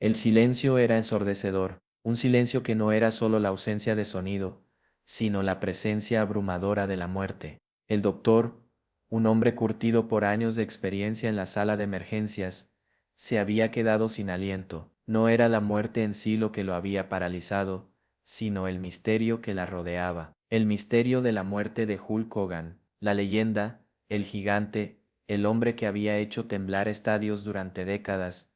El silencio era ensordecedor, un silencio que no era solo la ausencia de sonido, sino la presencia abrumadora de la muerte. El doctor, un hombre curtido por años de experiencia en la sala de emergencias, se había quedado sin aliento. No era la muerte en sí lo que lo había paralizado, sino el misterio que la rodeaba. El misterio de la muerte de Hulk Hogan, la leyenda, el gigante, el hombre que había hecho temblar estadios durante décadas,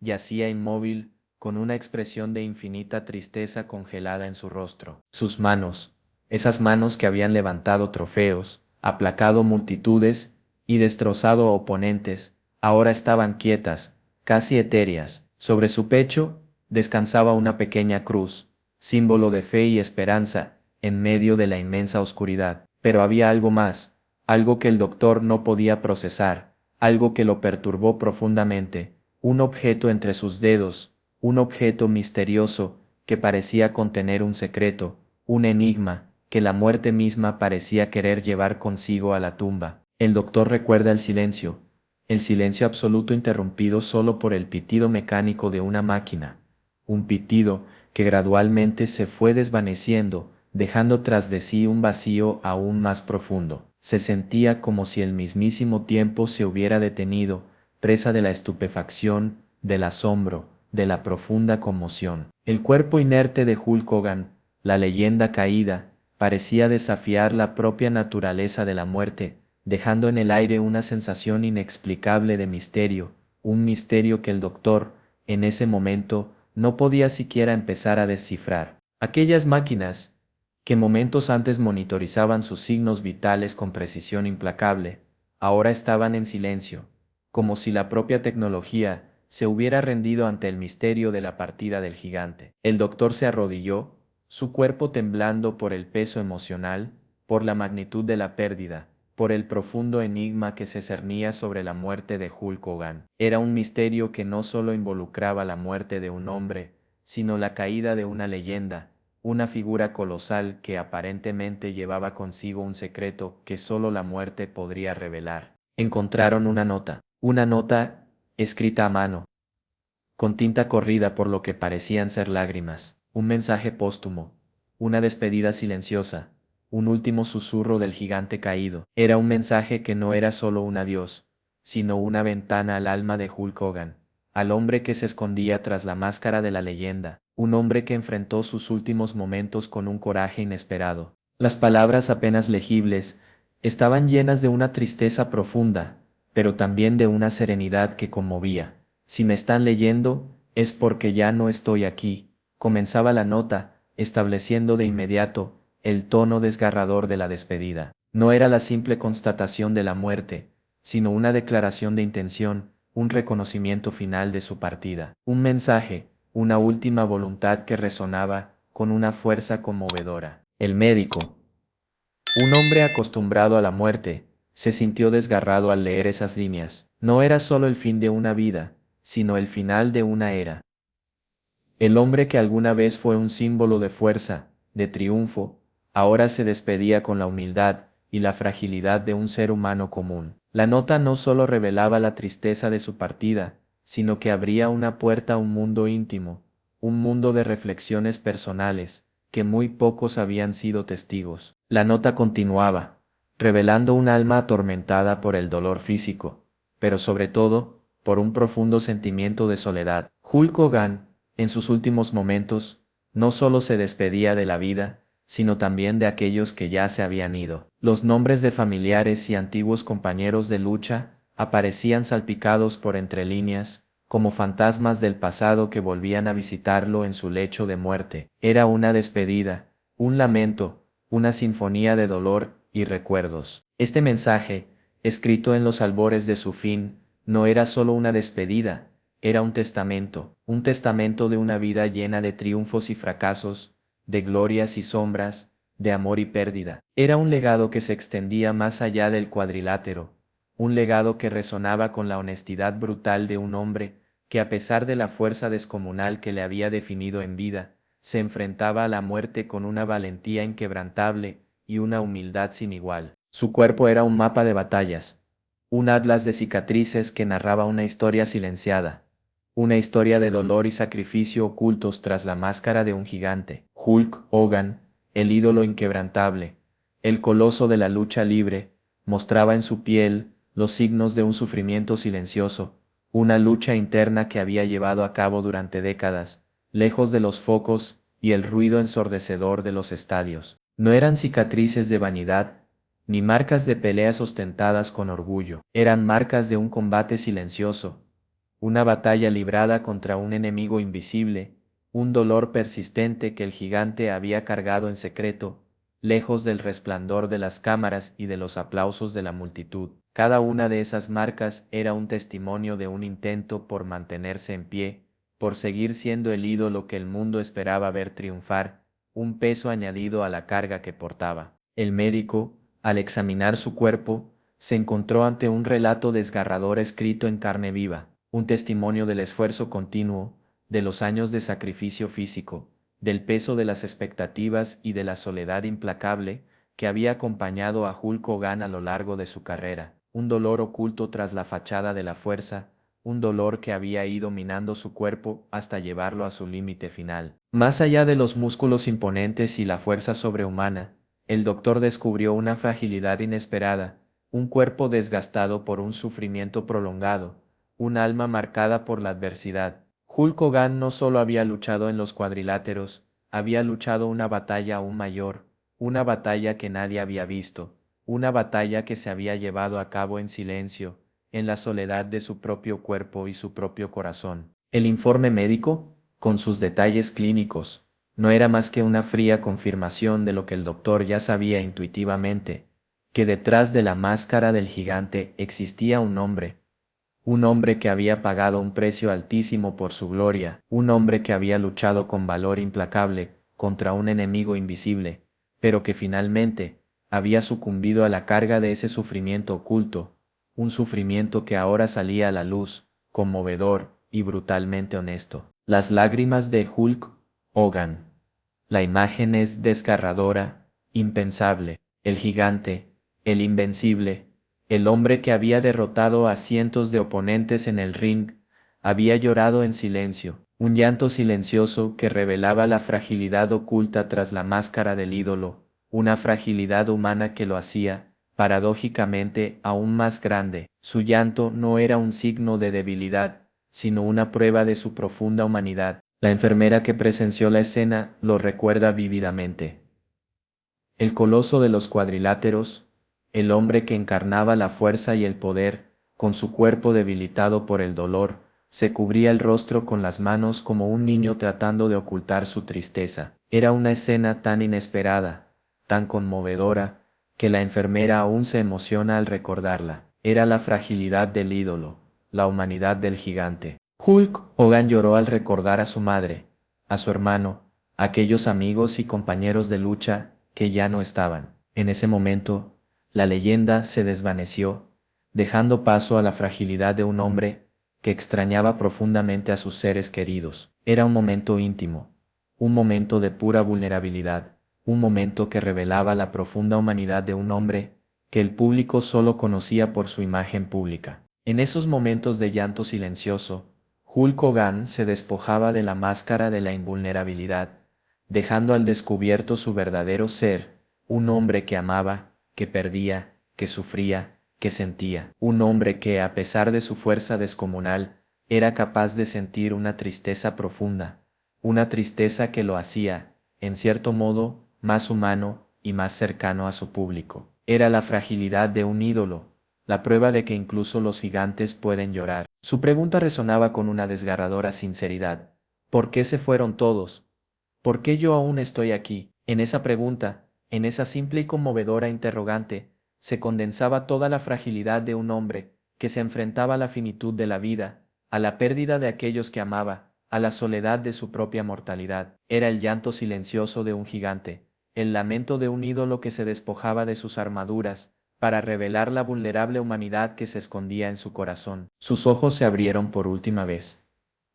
yacía inmóvil, con una expresión de infinita tristeza congelada en su rostro. Sus manos, esas manos que habían levantado trofeos, aplacado multitudes y destrozado oponentes, ahora estaban quietas, casi etéreas. Sobre su pecho descansaba una pequeña cruz, símbolo de fe y esperanza, en medio de la inmensa oscuridad. Pero había algo más, algo que el doctor no podía procesar, algo que lo perturbó profundamente, un objeto entre sus dedos, un objeto misterioso que parecía contener un secreto, un enigma, que la muerte misma parecía querer llevar consigo a la tumba. El doctor recuerda el silencio absoluto interrumpido solo por el pitido mecánico de una máquina, un pitido que gradualmente se fue desvaneciendo, dejando tras de sí un vacío aún más profundo. Se sentía como si el mismísimo tiempo se hubiera detenido, presa de la estupefacción, del asombro, de la profunda conmoción. El cuerpo inerte de Hulk Hogan, la leyenda caída, parecía desafiar la propia naturaleza de la muerte, dejando en el aire una sensación inexplicable de misterio, un misterio que el doctor, en ese momento, no podía siquiera empezar a descifrar. Aquellas máquinas, que momentos antes monitorizaban sus signos vitales con precisión implacable, ahora estaban en silencio, como si la propia tecnología se hubiera rendido ante el misterio de la partida del gigante. El doctor se arrodilló, su cuerpo temblando por el peso emocional, por la magnitud de la pérdida, por el profundo enigma que se cernía sobre la muerte de Hulk Hogan. Era un misterio que no solo involucraba la muerte de un hombre, sino la caída de una leyenda, una figura colosal que aparentemente llevaba consigo un secreto que solo la muerte podría revelar. Encontraron una nota escrita a mano, con tinta corrida por lo que parecían ser lágrimas, un mensaje póstumo, una despedida silenciosa, un último susurro del gigante caído. Era un mensaje que no era solo un adiós, sino una ventana al alma de Hulk Hogan, al hombre que se escondía tras la máscara de la leyenda, un hombre que enfrentó sus últimos momentos con un coraje inesperado. Las palabras apenas legibles estaban llenas de una tristeza profunda, pero también de una serenidad que conmovía. Si me están leyendo, es porque ya no estoy aquí, comenzaba la nota, estableciendo de inmediato el tono desgarrador de la despedida. No era la simple constatación de la muerte, sino una declaración de intención, un reconocimiento final de su partida, un mensaje, una última voluntad que resonaba con una fuerza conmovedora. El médico, un hombre acostumbrado a la muerte, se sintió desgarrado al leer esas líneas. No era solo el fin de una vida, sino el final de una era. El hombre que alguna vez fue un símbolo de fuerza, de triunfo, ahora se despedía con la humildad y la fragilidad de un ser humano común. La nota no solo revelaba la tristeza de su partida, sino que abría una puerta a un mundo íntimo, un mundo de reflexiones personales, que muy pocos habían sido testigos. La nota continuaba, revelando un alma atormentada por el dolor físico, pero sobre todo, por un profundo sentimiento de soledad. Hulk Hogan, en sus últimos momentos, no solo se despedía de la vida, sino también de aquellos que ya se habían ido. Los nombres de familiares y antiguos compañeros de lucha aparecían salpicados por entre líneas, como fantasmas del pasado que volvían a visitarlo en su lecho de muerte. Era una despedida, un lamento, una sinfonía de dolor y recuerdos. Este mensaje, escrito en los albores de su fin, no era solo una despedida, era un testamento de una vida llena de triunfos y fracasos, de glorias y sombras, de amor y pérdida. Era un legado que se extendía más allá del cuadrilátero, un legado que resonaba con la honestidad brutal de un hombre que, a pesar de la fuerza descomunal que le había definido en vida, se enfrentaba a la muerte con una valentía inquebrantable y una humildad sin igual. Su cuerpo era un mapa de batallas, un atlas de cicatrices que narraba una historia silenciada, Una historia de dolor y sacrificio ocultos tras la máscara de un gigante. Hulk Hogan, el ídolo inquebrantable, el coloso de la lucha libre, mostraba en su piel los signos de un sufrimiento silencioso, una lucha interna que había llevado a cabo durante décadas, lejos de los focos y el ruido ensordecedor de los estadios. No eran cicatrices de vanidad, ni marcas de peleas ostentadas con orgullo, eran marcas de un combate silencioso, una batalla librada contra un enemigo invisible, un dolor persistente que el gigante había cargado en secreto, lejos del resplandor de las cámaras y de los aplausos de la multitud. Cada una de esas marcas era un testimonio de un intento por mantenerse en pie, por seguir siendo el ídolo que el mundo esperaba ver triunfar, un peso añadido a la carga que portaba. El médico, al examinar su cuerpo, se encontró ante un relato desgarrador escrito en carne viva, un testimonio del esfuerzo continuo, de los años de sacrificio físico, del peso de las expectativas y de la soledad implacable que había acompañado a Hulk Hogan a lo largo de su carrera, un dolor oculto tras la fachada de la fuerza, un dolor que había ido minando su cuerpo hasta llevarlo a su límite final. Más allá de los músculos imponentes y la fuerza sobrehumana, el doctor descubrió una fragilidad inesperada, un cuerpo desgastado por un sufrimiento prolongado, un alma marcada por la adversidad. Hulk Hogan no solo había luchado en los cuadriláteros, había luchado una batalla aún mayor, una batalla que nadie había visto, una batalla que se había llevado a cabo en silencio, en la soledad de su propio cuerpo y su propio corazón. El informe médico, con sus detalles clínicos, no era más que una fría confirmación de lo que el doctor ya sabía intuitivamente, que detrás de la máscara del gigante existía un hombre que había pagado un precio altísimo por su gloria, un hombre que había luchado con valor implacable contra un enemigo invisible, pero que finalmente había sucumbido a la carga de ese sufrimiento oculto, un sufrimiento que ahora salía a la luz, conmovedor y brutalmente honesto. Las lágrimas de Hulk Hogan. La imagen es desgarradora, impensable. El gigante, el invencible, el hombre que había derrotado a cientos de oponentes en el ring, había llorado en silencio, un llanto silencioso que revelaba la fragilidad oculta tras la máscara del ídolo, una fragilidad humana que lo hacía, paradójicamente, aún más grande. Su llanto no era un signo de debilidad, sino una prueba de su profunda humanidad. La enfermera que presenció la escena lo recuerda vívidamente. El coloso de los cuadriláteros, el hombre que encarnaba la fuerza y el poder, con su cuerpo debilitado por el dolor, se cubría el rostro con las manos como un niño tratando de ocultar su tristeza. Era una escena tan inesperada, tan conmovedora, que la enfermera aún se emociona al recordarla. Era la fragilidad del ídolo, la humanidad del gigante. Hulk Hogan lloró al recordar a su madre, a su hermano, a aquellos amigos y compañeros de lucha que ya no estaban. En ese momento, la leyenda se desvaneció, dejando paso a la fragilidad de un hombre que extrañaba profundamente a sus seres queridos. Era un momento íntimo, un momento de pura vulnerabilidad, un momento que revelaba la profunda humanidad de un hombre que el público solo conocía por su imagen pública. En esos momentos de llanto silencioso, Hulk Hogan se despojaba de la máscara de la invulnerabilidad, dejando al descubierto su verdadero ser, un hombre que amaba, que perdía, que sufría, que sentía, un hombre que, a pesar de su fuerza descomunal, era capaz de sentir una tristeza profunda, una tristeza que lo hacía, en cierto modo, más humano y más cercano a su público. Era la fragilidad de un ídolo, la prueba de que incluso los gigantes pueden llorar. Su pregunta resonaba con una desgarradora sinceridad. ¿Por qué se fueron todos? ¿Por qué yo aún estoy aquí? En esa pregunta, en esa simple y conmovedora interrogante, se condensaba toda la fragilidad de un hombre que se enfrentaba a la finitud de la vida, a la pérdida de aquellos que amaba, a la soledad de su propia mortalidad. Era el llanto silencioso de un gigante, el lamento de un ídolo que se despojaba de sus armaduras, para revelar la vulnerable humanidad que se escondía en su corazón. Sus ojos se abrieron por última vez.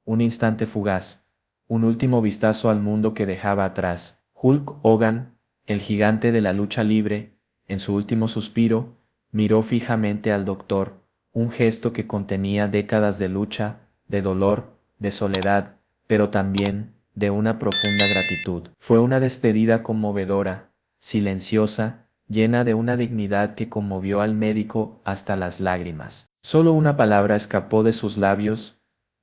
Un instante fugaz, un último vistazo al mundo que dejaba atrás. Hulk Hogan, el gigante de la lucha libre, en su último suspiro, miró fijamente al doctor, un gesto que contenía décadas de lucha, de dolor, de soledad, pero también de una profunda gratitud. Fue una despedida conmovedora, silenciosa, llena de una dignidad que conmovió al médico hasta las lágrimas. Solo una palabra escapó de sus labios: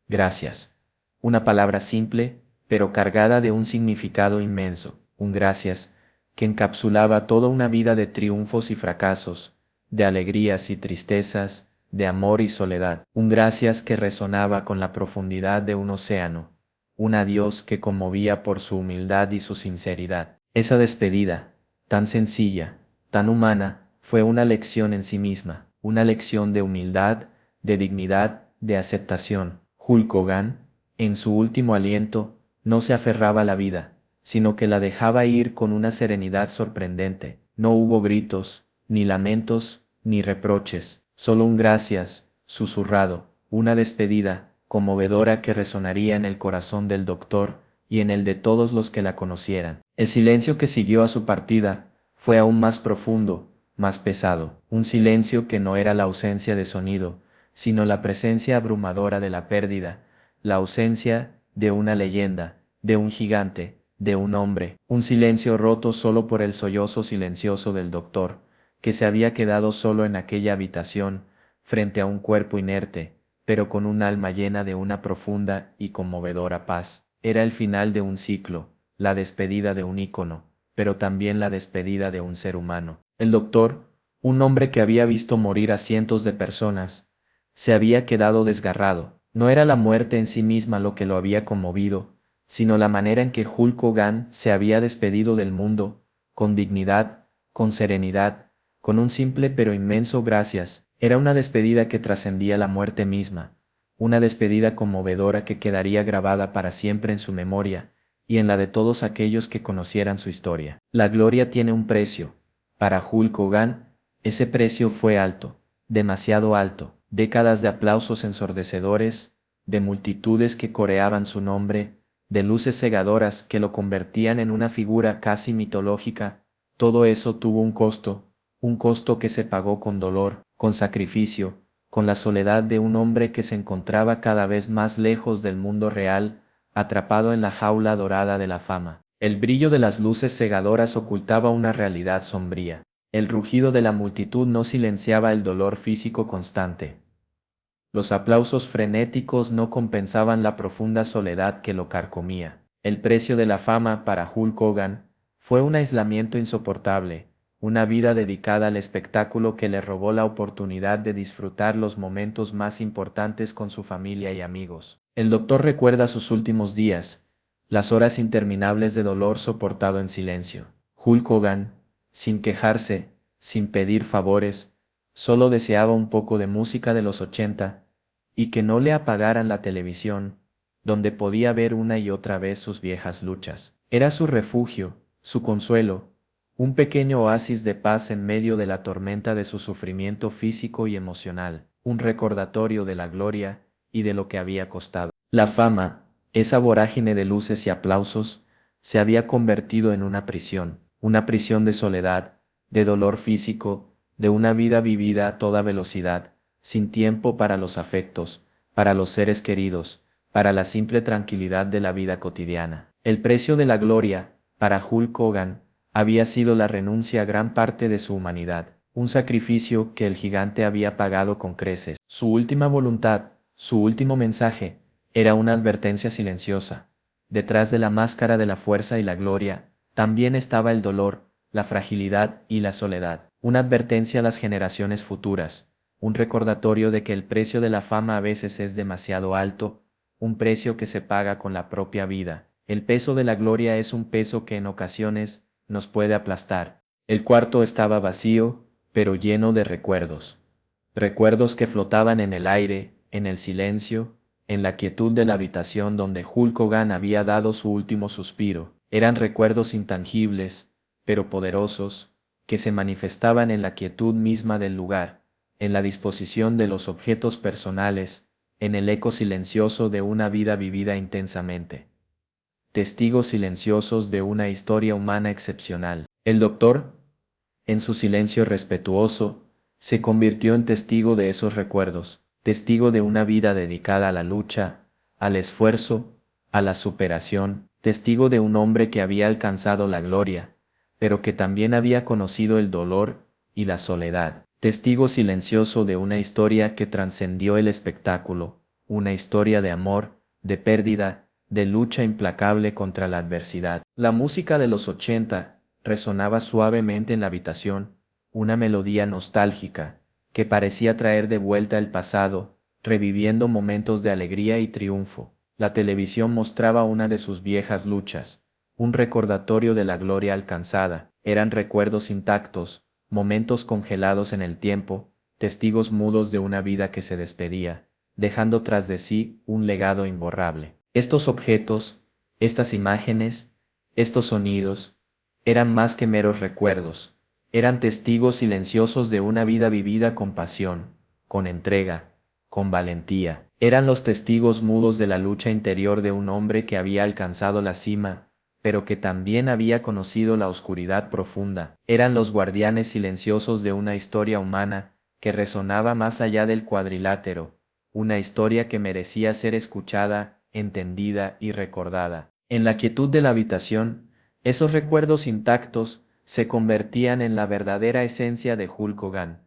gracias. Una palabra simple, pero cargada de un significado inmenso, un gracias, que encapsulaba toda una vida de triunfos y fracasos, de alegrías y tristezas, de amor y soledad, un gracias que resonaba con la profundidad de un océano, un adiós que conmovía por su humildad y su sinceridad. Esa despedida, tan sencilla, tan humana, fue una lección en sí misma, una lección de humildad, de dignidad, de aceptación. Hulk Hogan, en su último aliento, no se aferraba a la vida, sino que la dejaba ir con una serenidad sorprendente. No hubo gritos, ni lamentos, ni reproches, solo un gracias, susurrado, una despedida, conmovedora que resonaría en el corazón del doctor y en el de todos los que la conocieran. El silencio que siguió a su partida fue aún más profundo, más pesado, un silencio que no era la ausencia de sonido, sino la presencia abrumadora de la pérdida, la ausencia de una leyenda, de un gigante, de un hombre, un silencio roto solo por el sollozo silencioso del doctor, que se había quedado solo en aquella habitación, frente a un cuerpo inerte, pero con un alma llena de una profunda y conmovedora paz. Era el final de un ciclo, la despedida de un ícono, pero también la despedida de un ser humano. El doctor, un hombre que había visto morir a cientos de personas, se había quedado desgarrado. No era la muerte en sí misma lo que lo había conmovido, sino la manera en que Hulk Hogan se había despedido del mundo, con dignidad, con serenidad, con un simple pero inmenso gracias. Era una despedida que trascendía la muerte misma, una despedida conmovedora que quedaría grabada para siempre en su memoria y en la de todos aquellos que conocieran su historia. La gloria tiene un precio. Para Hulk Hogan, ese precio fue alto, demasiado alto. Décadas de aplausos ensordecedores, de multitudes que coreaban su nombre, de luces cegadoras que lo convertían en una figura casi mitológica. Todo eso tuvo un costo que se pagó con dolor, con sacrificio, con la soledad de un hombre que se encontraba cada vez más lejos del mundo real, atrapado en la jaula dorada de la fama. El brillo de las luces cegadoras ocultaba una realidad sombría. El rugido de la multitud no silenciaba el dolor físico constante. Los aplausos frenéticos no compensaban la profunda soledad que lo carcomía. El precio de la fama para Hulk Hogan fue un aislamiento insoportable, una vida dedicada al espectáculo que le robó la oportunidad de disfrutar los momentos más importantes con su familia y amigos. El doctor recuerda sus últimos días, las horas interminables de dolor soportado en silencio. Hulk Hogan, sin quejarse, sin pedir favores, solo deseaba un poco de música de los 80, y que no le apagaran la televisión, donde podía ver una y otra vez sus viejas luchas. Era su refugio, su consuelo, un pequeño oasis de paz en medio de la tormenta de su sufrimiento físico y emocional, un recordatorio de la gloria y de lo que había costado. La fama, esa vorágine de luces y aplausos, se había convertido en una prisión de soledad, de dolor físico, de una vida vivida a toda velocidad, sin tiempo para los afectos, para los seres queridos, para la simple tranquilidad de la vida cotidiana. El precio de la gloria, para Hulk Hogan, había sido la renuncia a gran parte de su humanidad, un sacrificio que el gigante había pagado con creces. Su última voluntad, su último mensaje, era una advertencia silenciosa. Detrás de la máscara de la fuerza y la gloria, también estaba el dolor, la fragilidad y la soledad, una advertencia a las generaciones futuras, un recordatorio de que el precio de la fama a veces es demasiado alto, un precio que se paga con la propia vida. El peso de la gloria es un peso que en ocasiones nos puede aplastar. El cuarto estaba vacío, pero lleno de recuerdos. Recuerdos que flotaban en el aire, en el silencio, en la quietud de la habitación donde Hulk Hogan había dado su último suspiro. Eran recuerdos intangibles, pero poderosos, que se manifestaban en la quietud misma del lugar, en la disposición de los objetos personales, en el eco silencioso de una vida vivida intensamente. Testigos silenciosos de una historia humana excepcional. El doctor, en su silencio respetuoso, se convirtió en testigo de esos recuerdos, testigo de una vida dedicada a la lucha, al esfuerzo, a la superación, testigo de un hombre que había alcanzado la gloria, pero que también había conocido el dolor y la soledad, testigo silencioso de una historia que trascendió el espectáculo, una historia de amor, de pérdida, de lucha implacable contra la adversidad. La música de los 80 resonaba suavemente en la habitación, una melodía nostálgica, que parecía traer de vuelta el pasado, reviviendo momentos de alegría y triunfo. La televisión mostraba una de sus viejas luchas, un recordatorio de la gloria alcanzada. Eran recuerdos intactos, momentos congelados en el tiempo, testigos mudos de una vida que se despedía, dejando tras de sí un legado imborrable. Estos objetos, estas imágenes, estos sonidos, eran más que meros recuerdos, eran testigos silenciosos de una vida vivida con pasión, con entrega, con valentía. Eran los testigos mudos de la lucha interior de un hombre que había alcanzado la cima, pero que también había conocido la oscuridad profunda. Eran los guardianes silenciosos de una historia humana que resonaba más allá del cuadrilátero, una historia que merecía ser escuchada, entendida y recordada. En la quietud de la habitación, esos recuerdos intactos se convertían en la verdadera esencia de Hulk Hogan.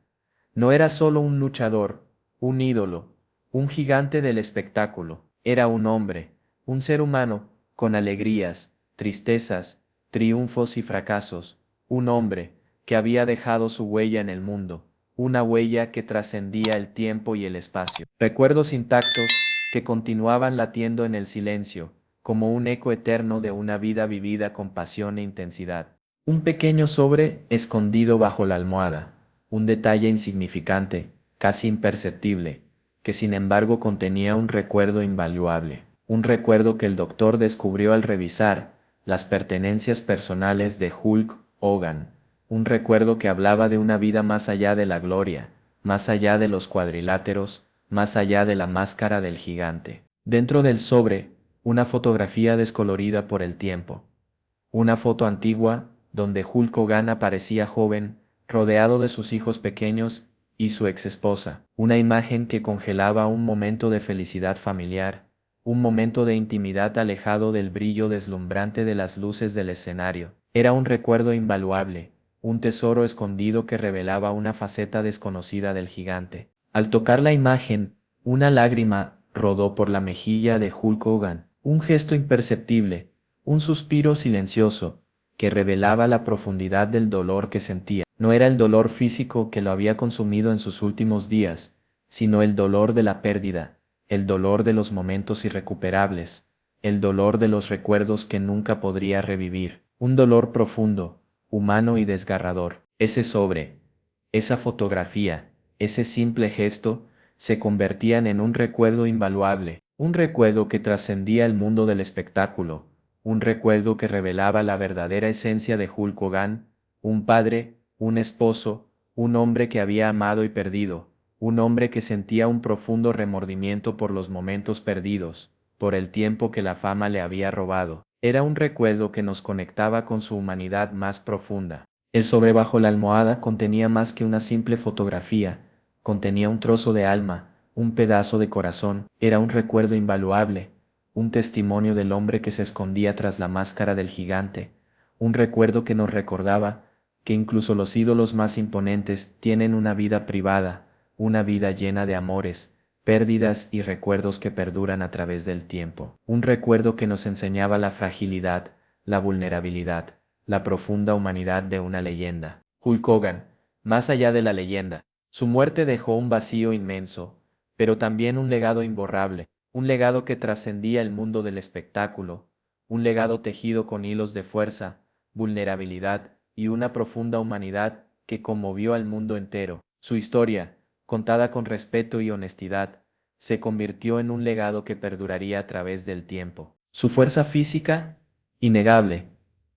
No era solo un luchador, un ídolo, un gigante del espectáculo, era un hombre, un ser humano, con alegrías, tristezas, triunfos y fracasos, un hombre que había dejado su huella en el mundo, una huella que trascendía el tiempo y el espacio. Recuerdos intactos que continuaban latiendo en el silencio, como un eco eterno de una vida vivida con pasión e intensidad. Un pequeño sobre escondido bajo la almohada, un detalle insignificante, casi imperceptible, que sin embargo contenía un recuerdo invaluable, un recuerdo que el doctor descubrió al revisar las pertenencias personales de Hulk Hogan, un recuerdo que hablaba de una vida más allá de la gloria, más allá de los cuadriláteros, más allá de la máscara del gigante. Dentro del sobre, una fotografía descolorida por el tiempo. Una foto antigua, donde Hulk Hogan aparecía joven, rodeado de sus hijos pequeños y su ex esposa. Una imagen que congelaba un momento de felicidad familiar, un momento de intimidad alejado del brillo deslumbrante de las luces del escenario. Era un recuerdo invaluable, un tesoro escondido que revelaba una faceta desconocida del gigante. Al tocar la imagen, una lágrima rodó por la mejilla de Hulk Hogan, un gesto imperceptible, un suspiro silencioso, que revelaba la profundidad del dolor que sentía. No era el dolor físico que lo había consumido en sus últimos días, sino el dolor de la pérdida, el dolor de los momentos irrecuperables, el dolor de los recuerdos que nunca podría revivir, un dolor profundo, humano y desgarrador. Ese sobre, esa fotografía, ese simple gesto, se convertían en un recuerdo invaluable, un recuerdo que trascendía el mundo del espectáculo, un recuerdo que revelaba la verdadera esencia de Hulk Hogan, un padre, un esposo, un hombre que había amado y perdido, un hombre que sentía un profundo remordimiento por los momentos perdidos, por el tiempo que la fama le había robado. Era un recuerdo que nos conectaba con su humanidad más profunda. El sobre bajo la almohada contenía más que una simple fotografía, contenía un trozo de alma, un pedazo de corazón, era un recuerdo invaluable, un testimonio del hombre que se escondía tras la máscara del gigante, un recuerdo que nos recordaba que incluso los ídolos más imponentes tienen una vida privada, una vida llena de amores, pérdidas y recuerdos que perduran a través del tiempo. Un recuerdo que nos enseñaba la fragilidad, la vulnerabilidad, la profunda humanidad de una leyenda. Hulk Hogan, más allá de la leyenda, su muerte dejó un vacío inmenso, pero también un legado imborrable, un legado que trascendía el mundo del espectáculo, un legado tejido con hilos de fuerza, vulnerabilidad y una profunda humanidad que conmovió al mundo entero. Su historia, contada con respeto y honestidad, se convirtió en un legado que perduraría a través del tiempo. Su fuerza física, innegable,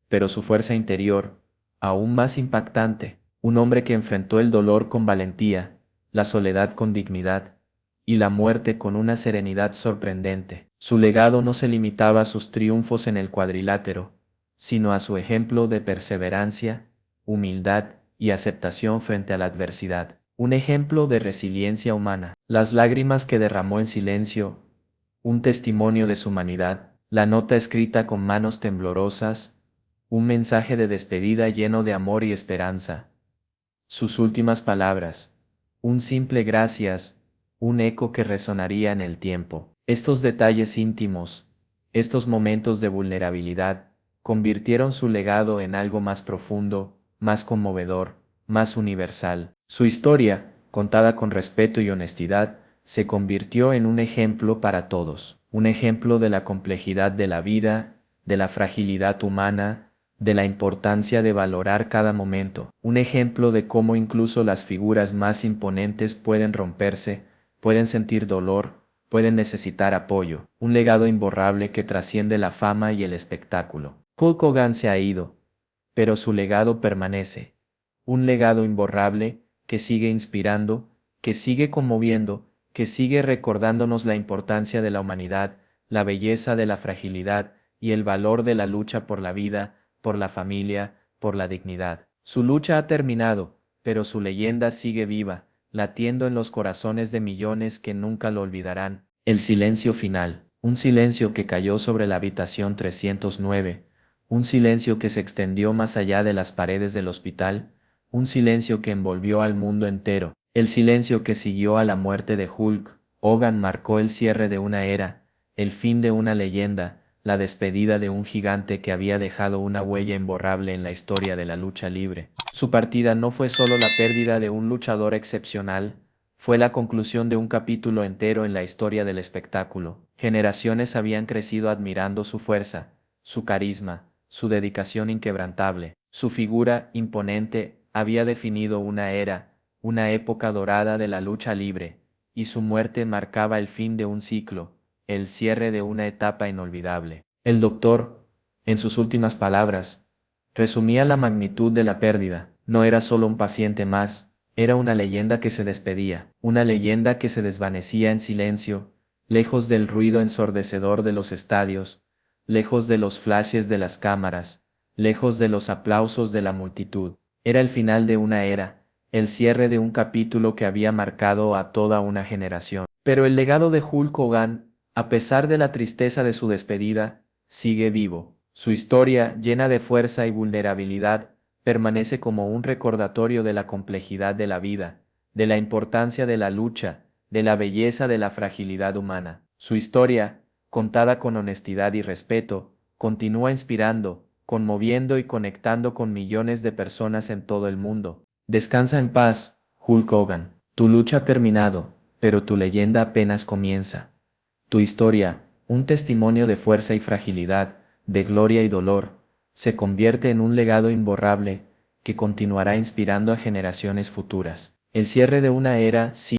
pero su fuerza interior, aún más impactante, un hombre que enfrentó el dolor con valentía, la soledad con dignidad, y la muerte con una serenidad sorprendente. Su legado no se limitaba a sus triunfos en el cuadrilátero, sino a su ejemplo de perseverancia, humildad y aceptación frente a la adversidad. Un ejemplo de resiliencia humana. Las lágrimas que derramó en silencio un testimonio de su humanidad, la nota escrita con manos temblorosas, un mensaje de despedida lleno de amor y esperanza. Sus últimas palabras, un simple gracias, un eco que resonaría en el tiempo. Estos detalles íntimos, estos momentos de vulnerabilidad, convirtieron su legado en algo más profundo, más conmovedor, más universal. Su historia, contada con respeto y honestidad, se convirtió en un ejemplo para todos, un ejemplo de la complejidad de la vida, de la fragilidad humana, de la importancia de valorar cada momento, un ejemplo de cómo incluso las figuras más imponentes pueden romperse, pueden sentir dolor, pueden necesitar apoyo, un legado imborrable que trasciende la fama y el espectáculo. Hulk Hogan se ha ido, pero su legado permanece, un legado imborrable que sigue inspirando, que sigue conmoviendo, que sigue recordándonos la importancia de la humanidad, la belleza de la fragilidad y el valor de la lucha por la vida, por la familia, por la dignidad. Su lucha ha terminado, pero su leyenda sigue viva, latiendo en los corazones de millones que nunca lo olvidarán. El silencio final, un silencio que cayó sobre la habitación 309, un silencio que se extendió más allá de las paredes del hospital, un silencio que envolvió al mundo entero. El silencio que siguió a la muerte de Hulk Hogan marcó el cierre de una era, el fin de una leyenda, la despedida de un gigante que había dejado una huella imborrable en la historia de la lucha libre. Su partida no fue solo la pérdida de un luchador excepcional, fue la conclusión de un capítulo entero en la historia del espectáculo. Generaciones habían crecido admirando su fuerza, su carisma, su dedicación inquebrantable. Su figura imponente había definido una era, una época dorada de la lucha libre, y su muerte marcaba el fin de un ciclo, el cierre de una etapa inolvidable. El doctor, en sus últimas palabras, resumía la magnitud de la pérdida. No era solo un paciente más, era una leyenda que se despedía, una leyenda que se desvanecía en silencio, lejos del ruido ensordecedor de los estadios, lejos de los flashes de las cámaras, lejos de los aplausos de la multitud. Era el final de una era, el cierre de un capítulo que había marcado a toda una generación. Pero el legado de Hulk Hogan, a pesar de la tristeza de su despedida, sigue vivo. Su historia, llena de fuerza y vulnerabilidad, permanece como un recordatorio de la complejidad de la vida, de la importancia de la lucha, de la belleza de la fragilidad humana. Su historia, contada con honestidad y respeto, continúa inspirando, conmoviendo y conectando con millones de personas en todo el mundo. Descansa en paz, Hulk Hogan. Tu lucha ha terminado, pero tu leyenda apenas comienza. Tu historia, un testimonio de fuerza y fragilidad, de gloria y dolor, se convierte en un legado imborrable que continuará inspirando a generaciones futuras. El cierre de una era, sí,